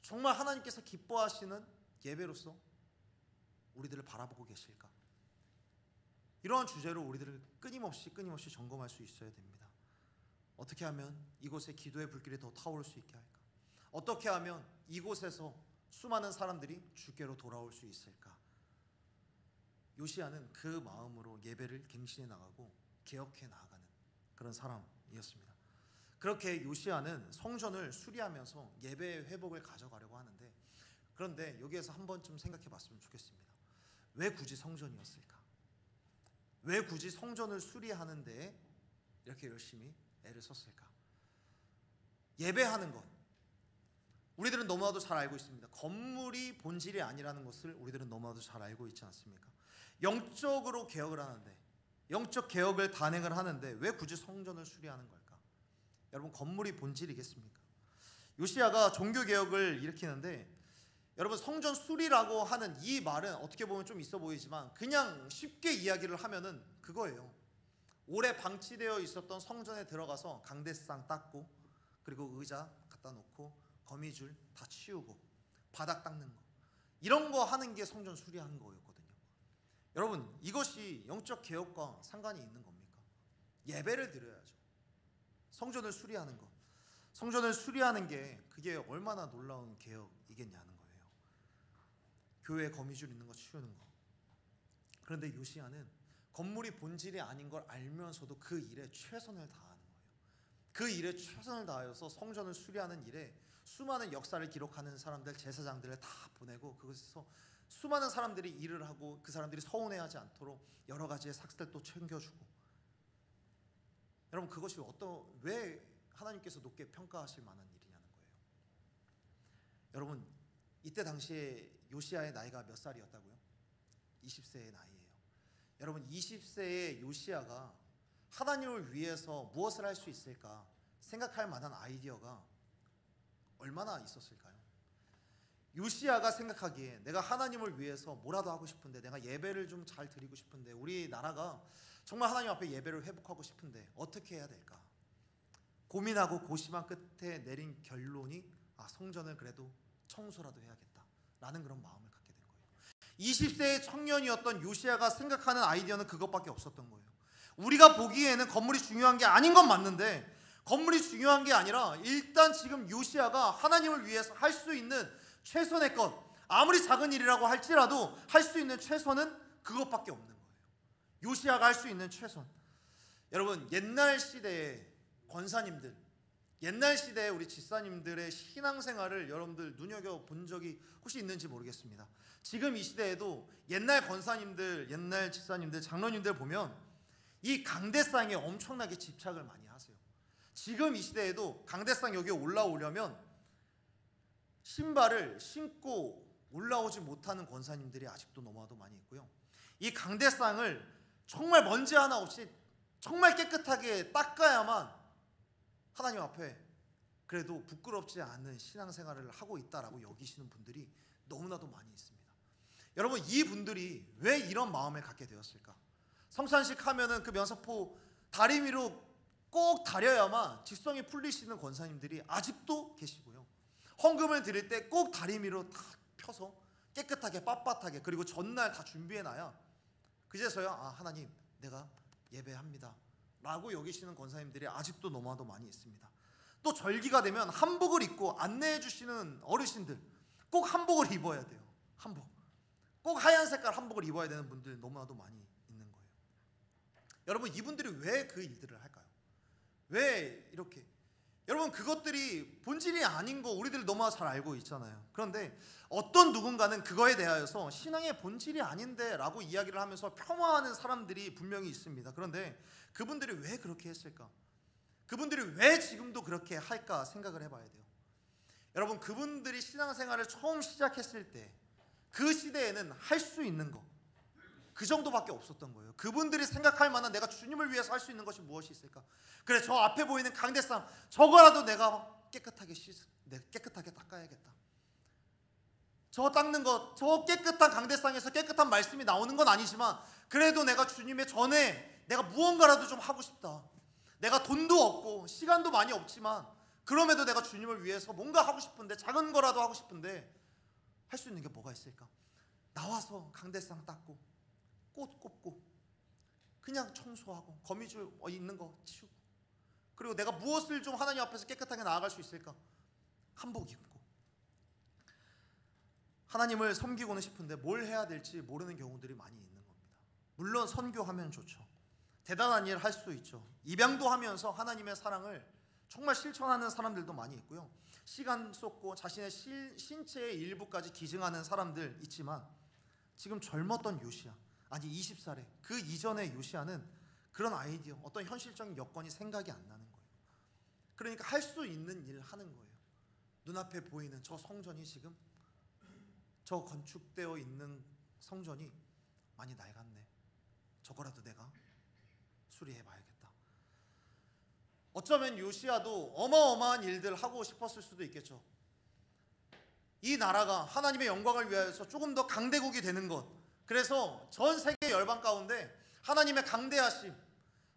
정말 하나님께서 기뻐하시는 예배로서 우리들을 바라보고 계실까? 이러한 주제로 우리들을 끊임없이 점검할 수 있어야 됩니다. 어떻게 하면 이곳에 기도의 불길이 더 타오를 수 있게 할까? 어떻게 하면 이곳에서 수많은 사람들이 주께로 돌아올 수 있을까? 요시야는 그 마음으로 예배를 갱신해 나가고 개혁해 나아가는 그런 사람이었습니다. 그렇게 요시야는 성전을 수리하면서 예배의 회복을 가져가려고 하는데, 그런데 여기에서 한 번쯤 생각해 봤으면 좋겠습니다. 왜 굳이 성전이었을까? 왜 굳이 성전을 수리하는 데 이렇게 열심히 애를 썼을까? 예배하는 것, 우리들은 너무나도 잘 알고 있습니다. 건물이 본질이 아니라는 것을 우리들은 너무나도 잘 알고 있지 않습니까? 영적으로 개혁을 하는데, 영적 개혁을 단행을 하는데 왜 굳이 성전을 수리하는 걸까? 여러분, 건물이 본질이겠습니까? 요시야가 종교 개혁을 일으키는데, 여러분, 성전 수리라고 하는 이 말은 어떻게 보면 좀 있어 보이지만 그냥 쉽게 이야기를 하면은 그거예요. 오래 방치되어 있었던 성전에 들어가서 강대상 닦고, 그리고 의자 갖다 놓고 거미줄 다 치우고 바닥 닦는 거, 이런 거 하는 게 성전 수리하는 거였거든요. 여러분, 이것이 영적 개혁과 상관이 있는 겁니까? 예배를 드려야죠. 성전을 수리하는 것, 성전을 수리하는 게 그게 얼마나 놀라운 개혁이겠냐는 거예요. 교회에 거미줄 있는 거 치우는 거. 그런데 요시야는 건물이 본질이 아닌 걸 알면서도 그 일에 최선을 다하는 거예요. 그 일에 최선을 다하여서 성전을 수리하는 일에 수많은 역사를 기록하는 사람들, 제사장들을 다 보내고 그것에서 수많은 사람들이 일을 하고 그 사람들이 서운해하지 않도록 여러 가지의 삭들도 챙겨주고. 여러분, 그것이 왜 하나님께서 높게 평가하실 만한 일이냐는 거예요. 여러분, 이때 당시에 요시야의 나이가 몇 살이었다고요? 20세의 나이예요. 여러분, 20세의 요시야가 하나님을 위해서 무엇을 할 수 있을까 생각할 만한 아이디어가 얼마나 있었을까요? 요시야가 생각하기에 내가 하나님을 위해서 뭐라도 하고 싶은데, 내가 예배를 좀 잘 드리고 싶은데, 우리 나라가 정말 하나님 앞에 예배를 회복하고 싶은데 어떻게 해야 될까? 고민하고 고심한 끝에 내린 결론이 성전을 그래도 청소라도 해야겠다라는 그런 마음을 갖게 된 거예요. 20세의 청년이었던 요시야가 생각하는 아이디어는 그것밖에 없었던 거예요. 우리가 보기에는 건물이 중요한 게 아닌 건 맞는데, 건물이 중요한 게 아니라 일단 지금 요시야가 하나님을 위해서 할 수 있는 최선의 것, 아무리 작은 일이라고 할지라도 할 수 있는 최선은 그것밖에 없는 거예요. 요시야가 할 수 있는 최선. 여러분, 옛날 시대의 권사님들, 옛날 시대의 우리 지사님들의 신앙생활을 여러분들 눈여겨본 적이 혹시 있는지 모르겠습니다. 지금 이 시대에도 옛날 권사님들, 옛날 지사님들, 장로님들 보면 이 강대상에 엄청나게 집착을 많이 하세요. 지금 이 시대에도 강대상 여기에 올라오려면 신발을 신고 올라오지 못하는 권사님들이 아직도 너무나도 많이 있고요. 이 강대상을 정말 먼지 하나 없이 정말 깨끗하게 닦아야만 하나님 앞에 그래도 부끄럽지 않은 신앙생활을 하고 있다라고 여기시는 분들이 너무나도 많이 있습니다. 여러분, 이 분들이 왜 이런 마음을 갖게 되었을까? 성찬식 하면은 그 면사포 다리 위로 꼭 다려야만 직성이 풀리시는 권사님들이 아직도 계시고요. 헌금을 드릴 때 꼭 다리 위로 다 펴서 깨끗하게 빳빳하게, 그리고 전날 다 준비해놔야 그제서야 하나님 내가 예배합니다 라고 여기시는 권사님들이 아직도 너무나도 많이 있습니다. 또 절기가 되면 한복을 입고 안내해 주시는 어르신들, 꼭 한복을 입어야 돼요. 한복, 꼭 하얀 색깔 한복을 입어야 되는 분들 너무나도 많이 있는 거예요. 여러분, 이분들이 왜 그 일들을 할까요? 왜 이렇게? 여러분, 그것들이 본질이 아닌 거 우리들 너무나 잘 알고 있잖아요. 그런데 어떤 누군가는 그거에 대하여서 신앙의 본질이 아닌데 라고 이야기를 하면서 폄하하는 사람들이 분명히 있습니다. 그런데 그분들이 왜 그렇게 했을까? 그분들이 왜 지금도 그렇게 할까 생각을 해봐야 돼요. 여러분, 그분들이 신앙생활을 처음 시작했을 때 그 시대에는 할 수 있는 거 그 정도밖에 없었던 거예요. 그분들이 생각할 만한 내가 주님을 위해서 할 수 있는 것이 무엇이 있을까? 그래, 저 앞에 보이는 강대상 저거라도 내가 깨끗하게 닦아야겠다. 저 닦는 것, 저 깨끗한 강대상에서 깨끗한 말씀이 나오는 건 아니지만 그래도 내가 주님의 전에 내가 무언가라도 좀 하고 싶다. 내가 돈도 없고 시간도 많이 없지만 그럼에도 내가 주님을 위해서 뭔가 하고 싶은데, 작은 거라도 하고 싶은데 할 수 있는 게 뭐가 있을까? 나와서 강대상 닦고 꽃 꽂고 그냥 청소하고 거미줄 있는 거 치우고, 그리고 내가 무엇을 좀 하나님 앞에서 깨끗하게 나아갈 수 있을까? 한복 입고. 하나님을 섬기고는 싶은데 뭘 해야 될지 모르는 경우들이 많이 있는 겁니다. 물론 선교하면 좋죠. 대단한 일 할 수 있죠. 입양도 하면서 하나님의 사랑을 정말 실천하는 사람들도 많이 있고요. 시간 쏟고 자신의 신체의 일부까지 기증하는 사람들 있지만, 지금 젊었던 요시야, 아니 20살에 그 이전의 요시야는 그런 아이디어, 어떤 현실적인 여건이 생각이 안 나는 거예요. 그러니까 할 수 있는 일 하는 거예요. 눈앞에 보이는 저 성전이, 지금 저 건축되어 있는 성전이 많이 낡았네, 저거라도 내가 수리해봐야겠다. 어쩌면 요시야도 어마어마한 일들 하고 싶었을 수도 있겠죠. 이 나라가 하나님의 영광을 위하여서 조금 더 강대국이 되는 것, 그래서 전 세계 열방 가운데 하나님의 강대하심,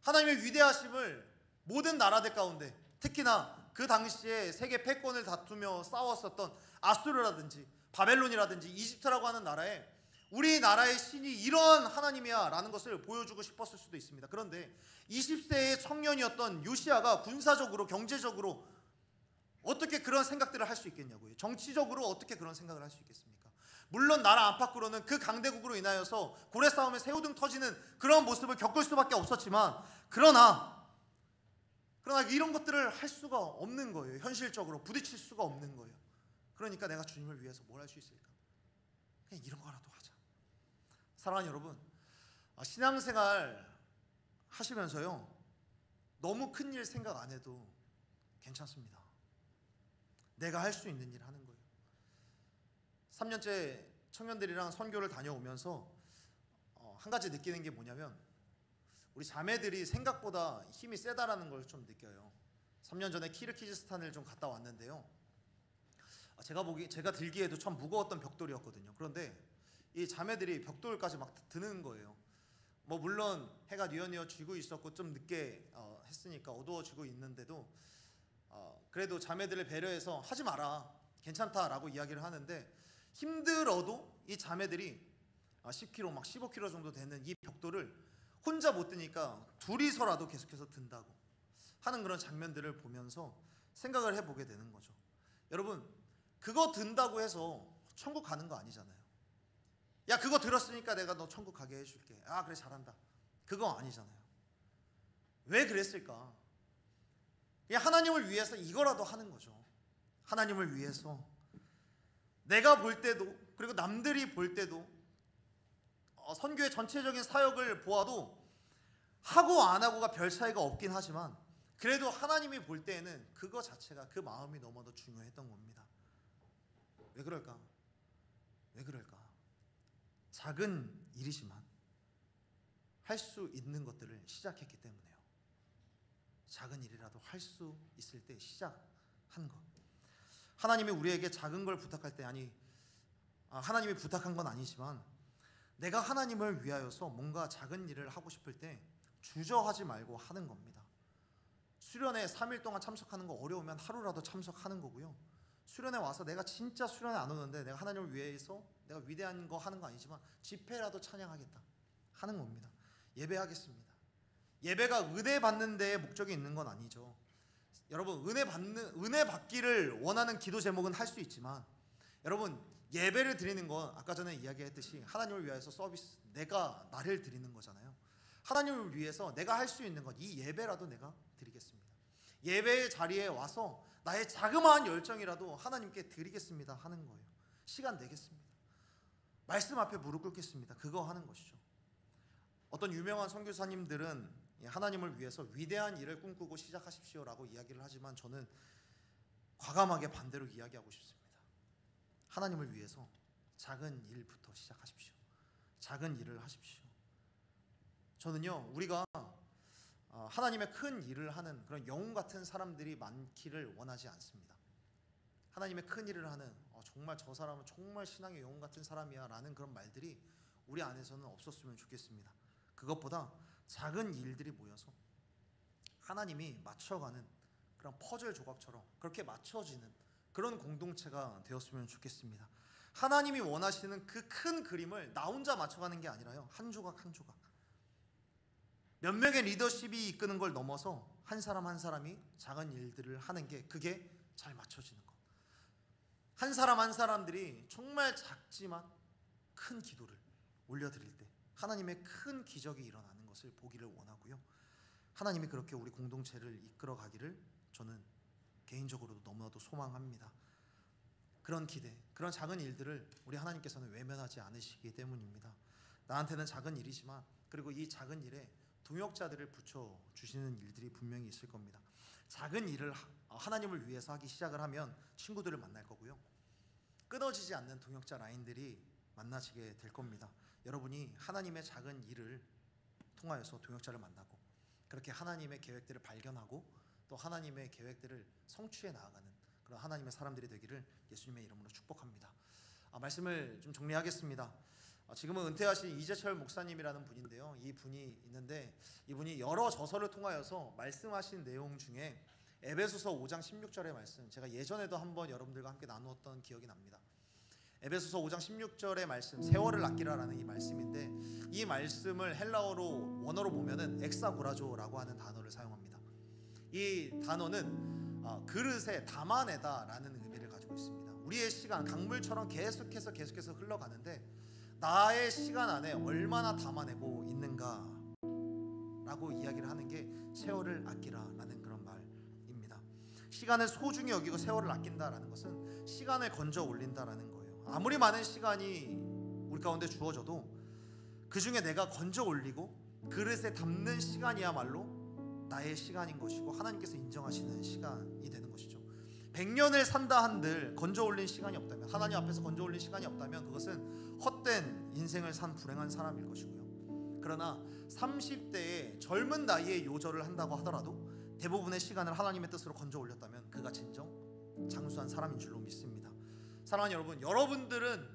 하나님의 위대하심을 모든 나라들 가운데, 특히나 그 당시에 세계 패권을 다투며 싸웠었던 아수르라든지 바벨론이라든지 이집트라고 하는 나라에 우리나라의 신이 이런 하나님이야 라는 것을 보여주고 싶었을 수도 있습니다. 그런데 20세의 청년이었던 요시야가 군사적으로, 경제적으로 어떻게 그런 생각들을 할 수 있겠냐고요. 정치적으로 어떻게 그런 생각을 할 수 있겠습니까? 물론 나라 안팎으로는 그 강대국으로 인하여서 고래 싸움에 새우등 터지는 그런 모습을 겪을 수밖에 없었지만, 그러나 그러나 이런 것들을 할 수가 없는 거예요. 현실적으로 부딪힐 수가 없는 거예요. 그러니까 내가 주님을 위해서 뭘 할 수 있을까? 그냥 이런 거라도 하자. 사랑하는 여러분, 신앙생활 하시면서요, 너무 큰 일 생각 안 해도 괜찮습니다. 내가 할 수 있는 일 하는 거예요. 3년째 청년들이랑 선교를 다녀오면서 한 가지 느끼는 게 뭐냐면, 우리 자매들이 생각보다 힘이 세다라는 걸 좀 느껴요. 3년 전에 키르기즈스탄을 좀 갔다 왔는데요, 제가 들기에도 참 무거웠던 벽돌이었거든요. 그런데 이 자매들이 벽돌까지 막 드는 거예요. 뭐 물론 해가 뉘어뉘어 지고 있었고 좀 늦게 했으니까 어두워지고 있는데도 그래도 자매들을 배려해서 하지 마라, 괜찮다라고 이야기를 하는데, 힘들어도 이 자매들이 10kg 막 15kg 정도 되는 이 벽돌을 혼자 못 드니까 둘이서라도 계속해서 든다고 하는 그런 장면들을 보면서 생각을 해보게 되는 거죠. 여러분, 그거 든다고 해서 천국 가는 거 아니잖아요. 야, 그거 들었으니까 내가 너 천국 가게 해줄게. 아, 그래, 잘한다. 그거 아니잖아요. 왜 그랬을까? 그냥 하나님을 위해서 이거라도 하는 거죠. 하나님을 위해서. 내가 볼 때도, 그리고 남들이 볼 때도, 선교의 전체적인 사역을 보아도 하고 안 하고가 별 차이가 없긴 하지만, 그래도 하나님이 볼 때에는 그거 자체가, 그 마음이 너무도 중요했던 겁니다. 왜 그럴까? 왜 그럴까? 작은 일이지만 할 수 있는 것들을 시작했기 때문에요. 작은 일이라도 할 수 있을 때 시작한 것. 하나님이 우리에게 작은 걸 부탁할 때, 하나님이 부탁한 건 아니지만 내가 하나님을 위하여서 뭔가 작은 일을 하고 싶을 때 주저하지 말고 하는 겁니다. 수련회 3일 동안 참석하는 거 어려우면 하루라도 참석하는 거고요. 수련회 와서 내가 진짜 수련회 안 오는데 내가 하나님을 위해서 내가 위대한 거 하는 거 아니지만 집회라도 찬양하겠다 하는 겁니다. 예배하겠습니다. 예배가 은혜 받는 데에 목적이 있는 건 아니죠. 여러분, 은혜 받기를 원하는 기도 제목은 할 수 있지만, 여러분, 예배를 드리는 건 아까 전에 이야기했듯이 하나님을 위해서 서비스, 내가 나를 드리는 거잖아요. 하나님을 위해서 내가 할 수 있는 것, 이 예배라도 내가 드리겠습니다. 예배의 자리에 와서 나의 자그마한 열정이라도 하나님께 드리겠습니다 하는 거예요. 시간 내겠습니다. 말씀 앞에 무릎 꿇겠습니다. 그거 하는 것이죠. 어떤 유명한 선교사님들은 하나님을 위해서 위대한 일을 꿈꾸고 시작하십시오라고 이야기를 하지만, 저는 과감하게 반대로 이야기하고 싶습니다. 하나님을 위해서 작은 일부터 시작하십시오. 작은 일을 하십시오. 저는요, 우리가 하나님의 큰 일을 하는 그런 영웅 같은 사람들이 많기를 원하지 않습니다. 하나님의 큰 일을 하는, 정말 저 사람은 정말 신앙의 영웅 같은 사람이야 라는 그런 말들이 우리 안에서는 없었으면 좋겠습니다. 그것보다 작은 일들이 모여서 하나님이 맞춰가는 그런 퍼즐 조각처럼 그렇게 맞춰지는 그런 공동체가 되었으면 좋겠습니다. 하나님이 원하시는 그 큰 그림을 나 혼자 맞춰가는 게 아니라요, 한 조각 한 조각, 몇 명의 리더십이 이끄는 걸 넘어서 한 사람 한 사람이 작은 일들을 하는 게, 그게 잘 맞춰지는 것. 한 사람 한 사람들이 정말 작지만 큰 기도를 올려드릴 때 하나님의 큰 기적이 일어나는 것을 보기를 원하고요. 하나님이 그렇게 우리 공동체를 이끌어 가기를 저는 개인적으로도 너무나도 소망합니다. 그런 기대, 그런 작은 일들을 우리 하나님께서는 외면하지 않으시기 때문입니다. 나한테는 작은 일이지만, 그리고 이 작은 일에 동역자들을 붙여주시는 일들이 분명히 있을 겁니다. 작은 일을 하나님을 위해서 하기 시작을 하면 친구들을 만날 거고요. 끊어지지 않는 동역자 라인들이 만나지게 될 겁니다. 여러분이 하나님의 작은 일을 통하여서 동역자를 만나고, 그렇게 하나님의 계획들을 발견하고 또 하나님의 계획들을 성취해 나아가는 그런 하나님의 사람들이 되기를 예수님의 이름으로 축복합니다. 말씀을 좀 정리하겠습니다. 지금은 은퇴하신 이재철 목사님이라는 분인데요, 이 분이 있는데, 이분이 여러 저서를 통하여서 말씀하신 내용 중에 에베소서 5장 16절의 말씀, 제가 예전에도 한번 여러분들과 함께 나누었던 기억이 납니다. 에베소서 5장 16절의 말씀, 세월을 아끼라라는 이 말씀인데, 이 말씀을 헬라어로 원어로 보면은 엑사고라조라고 하는 단어를 사용합니다. 이 단어는 그릇에 담아내다라는 의미를 가지고 있습니다. 우리의 시간, 강물처럼 계속해서 흘러가는데, 나의 시간 안에 얼마나 담아내고 있는가 라고 이야기를 하는 게 세월을 아끼라라는 그런 말. 시간을 소중히 여기고 세월을 아낀다라는 것은 시간을 건져 올린다라는 거예요. 아무리 많은 시간이 우리 가운데 주어져도 그 중에 내가 건져 올리고 그릇에 담는 시간이야말로 나의 시간인 것이고 하나님께서 인정하시는 시간이 되는 것이죠. 100년을 산다 한들 건져 올린 시간이 없다면, 하나님 앞에서 건져 올린 시간이 없다면 그것은 헛된 인생을 산 불행한 사람일 것이고요. 그러나 30대의 젊은 나이에 요절을 한다고 하더라도 대부분의 시간을 하나님의 뜻으로 건져 올렸다면 그가 진정 장수한 사람인 줄로 믿습니다. 사랑하는 여러분, 여러분들은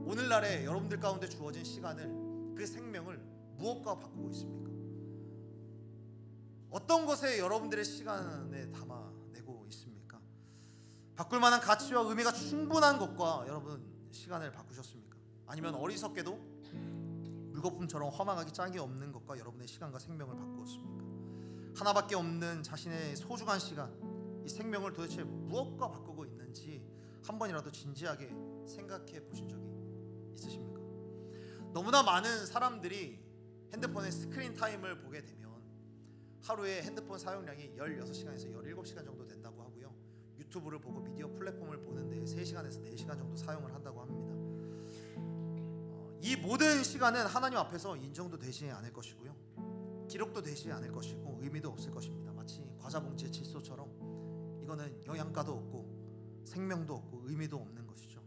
오늘날에 여러분들 가운데 주어진 시간을, 그 생명을 무엇과 바꾸고 있습니까? 어떤 것에 여러분들의 시간에 담아내고 있습니까? 바꿀 만한 가치와 의미가 충분한 것과 여러분 시간을 바꾸셨습니까? 아니면 어리석게도 물거품처럼 허망하기 짝이 없는 것과 여러분의 시간과 생명을 바꾸었습니까? 하나밖에 없는 자신의 소중한 시간, 이 생명을 도대체 무엇과 바꾸고 있는지 한 번이라도 진지하게 생각해 보신 적이 있으십니까? 너무나 많은 사람들이 핸드폰의 스크린 타임을 보게 되면 하루에 핸드폰 사용량이 16시간에서 17시간 정도 된다고 하고요. 유튜브를 보고 미디어 플랫폼을 보는데 3시간에서 4시간 정도 사용을 한다고 합니다. 이 모든 시간은 하나님 앞에서 인정도 되지 않을 것이고요, 기록도 되지 않을 것이고 의미도 없을 것입니다. 마치 과자 봉지의 질소처럼 이거는 영양가도 없고 생명도 없고 의미도 없는 것이죠.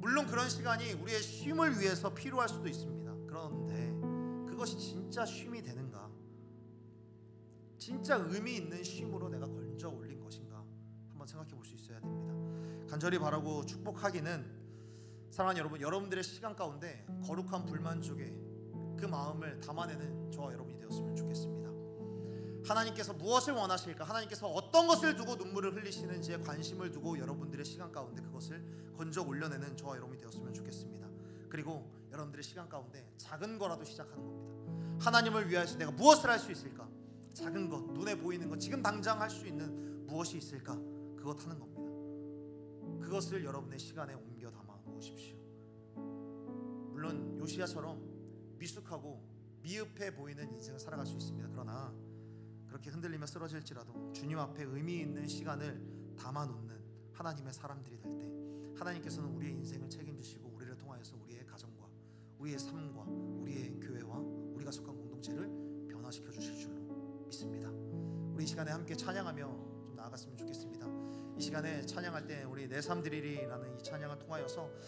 물론 그런 시간이 우리의 쉼을 위해서 필요할 수도 있습니다. 그런데 그것이 진짜 쉼이 되는가? 진짜 의미 있는 쉼으로 내가 건져 올린 것인가? 한번 생각해 볼 수 있어야 됩니다. 간절히 바라고 축복하기는, 사랑하는 여러분, 여러분들의 시간 가운데 거룩한 불만족에 그 마음을 담아내는 저와 여러분이 되었으면 좋겠습니다. 하나님께서 무엇을 원하실까? 하나님께서 어떤 것을 두고 눈물을 흘리시는지에 관심을 두고 여러분들의 시간 가운데 그것을 건져 올려내는 저와 여러분이 되었으면 좋겠습니다. 그리고 여러분들의 시간 가운데 작은 거라도 시작하는 겁니다. 하나님을 위하여서 내가 무엇을 할 수 있을까? 작은 것, 눈에 보이는 것, 지금 당장 할 수 있는 무엇이 있을까? 그것 하는 겁니다. 그것을 여러분의 시간에 옮겨 담아 놓으십시오. 물론 요시야처럼 미숙하고 미흡해 보이는 인생을 살아갈 수 있습니다. 그러나 그렇게 흔들리며 쓰러질지라도 주님 앞에 의미 있는 시간을 담아놓는 하나님의 사람들이 될 때 하나님께서는 우리의 인생을 책임지시고 우리를 통하여서 우리의 가정과 우리의 삶과 우리의 교회와 우리가 속한 공동체를 변화시켜 주실 줄로 믿습니다. 우리 이 시간에 함께 찬양하며 좀 나아갔으면 좋겠습니다. 이 시간에 찬양할 때 우리 내 삶 드리리라는 이 찬양을 통하여서